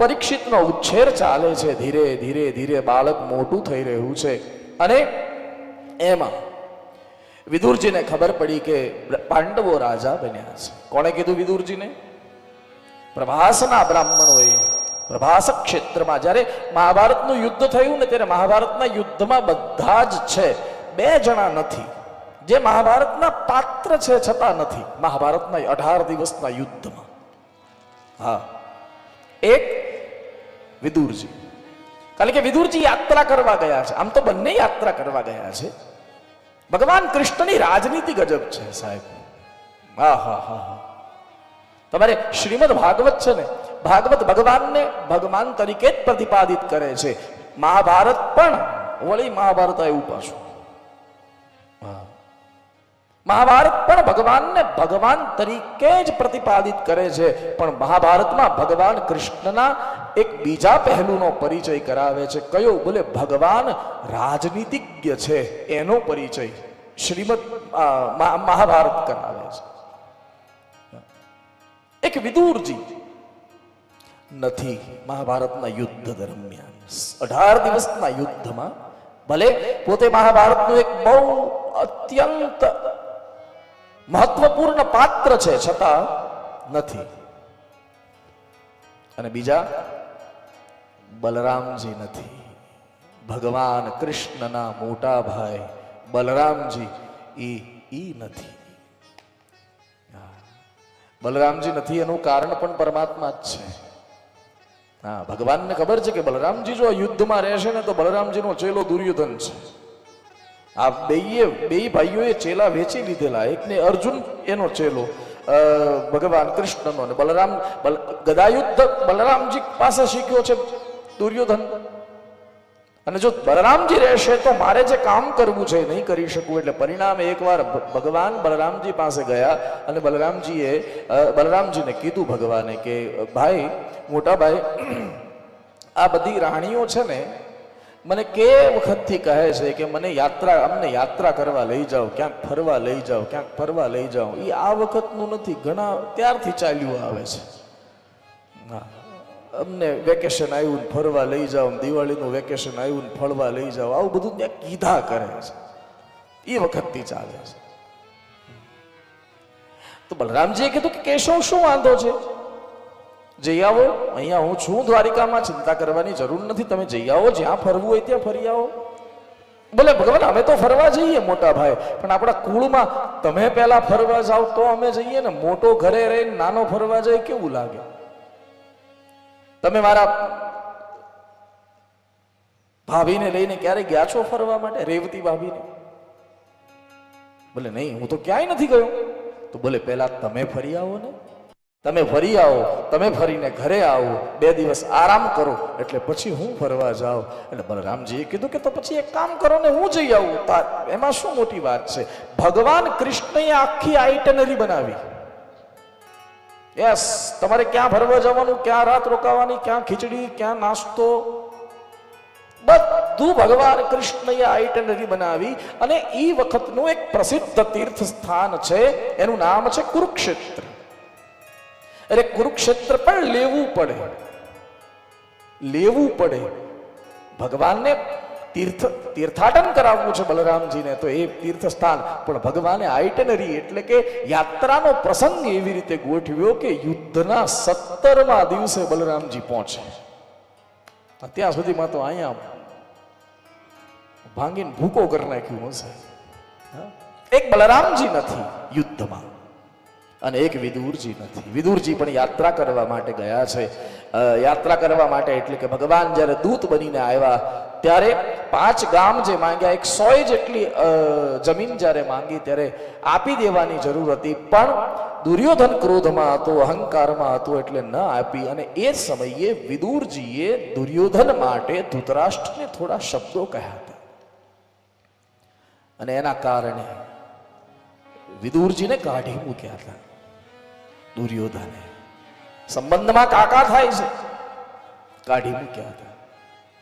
પરીક્ષિતનો ઉછેર ચાલે છે. ધીરે ધીરે ધીરે બાળક મોટું થઈ રહ્યું છે અને એમાં વિદુરજીને ખબર પડી કે પાંડવો રાજા બન્યા છે. કોણે કીધું વિદુરજીને? પ્રભાસના બ્રાહ્મણોએ. પ્રભાસ ક્ષેત્રમાં જ્યારે મહાભારતનું યુદ્ધ થયું ને ત્યારે મહાભારતના યુદ્ધમાં બધા જ છે, 2 જણા નથી જે મહાભારતના પાત્ર છે છતાં નથી મહાભારતના 18 દિવસના યુદ્ધમાં. હા, એક વિદુરજી. કારણ કે વિદુરજી યાત્રા કરવા ગયા છે. આમ તો બંને યાત્રા કરવા ગયા છે. ભગવાન કૃષ્ણની રાજનીતિ ગજબ છે સાહેબ. હા હા હા હા. તમારે શ્રીમદ ભાગવત છે ને, ભાગવત ભગવાનને ભગવાન તરીકે જ પ્રતિપાદિત કરે છે. મહાભારત પણ વળી મહાભારત આવ્યું પાછું. મહાભારત પણ ભગવાનને ભગવાન તરીકે જ પ્રતિપાદિત કરે છે, પણ મહાભારતમાં ભગવાન કૃષ્ણના એક બીજા પહેલુનો પરિચય કરાવે છે. કયો? બોલે ભગવાન રાજનીતિજ્ઞ છે એનો પરિચય શ્રીમદ મહાભારત કરાવે છે. એક વિદુરજી નથી મહાભારતના યુદ્ધ દરમિયાન 18 દિવસના યુદ્ધમાં ભલે પોતે મહાભારતનું એક બહુ અત્યંત મહત્વપૂર્ણ પાત્ર છે છતાં નથી. અને બીજા બલરામજી નથી. ભગવાન કૃષ્ણના મોટા ભાઈ બલરામજી ઈ નથી. બલરામજી નથી એનું કારણ પણ પરમાત્મા જ છે. હા, ભગવાનને ખબર છે કે બલરામજી જો યુદ્ધમાં રહેશે ને તો બલરામજીનો ચેલો દુર્યોધન છે. આ બે ભાઈઓએ ચેલા વેચી લીધેલા. એકને અર્જુન એનો ચેલો ભગવાન કૃષ્ણનો, અને બલરામ ગદાયુદ્ધ બલરામજી પાસે શીખ્યો છે દુર્યોધન. અને જો બલરામજી રહેશે તો મારે જે કામ કરવું છે નહીં કરી શકું. એટલે પરિણામે એકવાર ભગવાન બલરામજી પાસે ગયા અને બલરામજીને કીધું ભગવાને કે ભાઈ, મોટા ભાઈ, આ બધી રાણીઓ છે ને મને કે વખતથી કહે છે કે અમને યાત્રા કરવા લઈ જાઓ, ક્યાંક ફરવા લઈ જાઓ, ક્યાંક ફરવા લઈ જાઓ. એ આ વખતનું નથી, ઘણા ત્યારથી ચાલ્યું આવે છે. હા, અમને વેકેશન આવ્યું ફરવા લઈ જાઓ, દિવાળીનું વેકેશન આવ્યું ફરવા લઈ જાઓ, આવું બધું ત્યાં કીધા કરે છે. એ વખતથી ચાલે છે. તો બલરામજીએ કીધું કે કેશવ, શું વાંધો છે? જઈ આવો, અહીંયા હું છું દ્વારિકામાં, ચિંતા કરવાની જરૂર નથી, તમે જઈ આવો, જ્યાં ફરવું હોય ત્યાં ફરી આવો. બોલે ભગવાન, અમે તો ફરવા જઈએ મોટા ભાઈ, પણ આપણા કુળમાં તમે પહેલા ફરવા જાઓ તો અમે જઈએ ને. મોટો ઘરે રહીને નાનો ફરવા જાય કેવું લાગે? તમે મારા ભાભીને લઈને ક્યારે ગયા છો ફરવા માટે? રેવતી ભાભીને? બોલે નહીં, હું તો ક્યાંય નથી ગયો. તો બોલે પહેલા તમે ફરી આવો ને. તમે ફરી આવો, તમે ફરીને ઘરે આવો, 2 દિવસ આરામ કરો, એટલે પછી હું ફરવા જાઉં. એટલે બલરામજીએ કીધું કે તો પછી એક કામ કરો ને, હું જઈ આવું. એમાં શું મોટી વાત છે? ભગવાન કૃષ્ણએ આખી આઇટનરી બનાવી. યસ, તમારે ક્યાં ફરવા જવાનું, ક્યાં રાત રોકાવાની, ક્યાં ખીચડી, ક્યાં નાસ્તો, બધું ભગવાન કૃષ્ણએ આઇટનરી બનાવી. અને એ વખતનું એક પ્રસિદ્ધ તીર્થ સ્થાન છે, એનું નામ છે કુરુક્ષેત્ર. અરે કુરુક્ષેત્ર પણ લેવું પડે. ભગવાનને તીર્થાટન કરાવવું છે બલરામજીને, તો એ તીર્થ સ્થાન પણ ભગવાને આઇટનરી એટલે કે યાત્રાનો પ્રસંગ એવી રીતે ગોઠવ્યો કે યુદ્ધના 17મા દિવસે બલરામજી પહોંચે. ત્યાં સુધીમાં તો અહીંયા ભાંગીને ભૂકો કરી નાખ્યું હશે. એક બલરામજી નથી યુદ્ધમાં અને એક વિદુરજી નથી. વિદુરજી પણ યાત્રા કરવા માટે ગયા છે. યાત્રા કરવા માટે એટલે કે ભગવાન જ્યારે દૂત બનીને આવ્યા ત્યારે 5 ગામ જે માંગ્યા, 100 જેટલી જમીન જ્યારે માંગી ત્યારે આપી દેવાની જરૂર હતી, પણ દુર્યોધન ક્રોધમાં હતો, અહંકારમાં હતો, એટલે ન આપી. અને એ સમયે વિદુરજીએ દુર્યોધન માટે ધૃતરાષ્ટ્રને થોડા શબ્દો કહ્યા હતા અને એના કારણે વિદુરજીને કાઢી મૂક્યા હતા. દુર્યોધને સંબંધમાં કાકા થાય છે, કાઢી મૂક્યા હતા.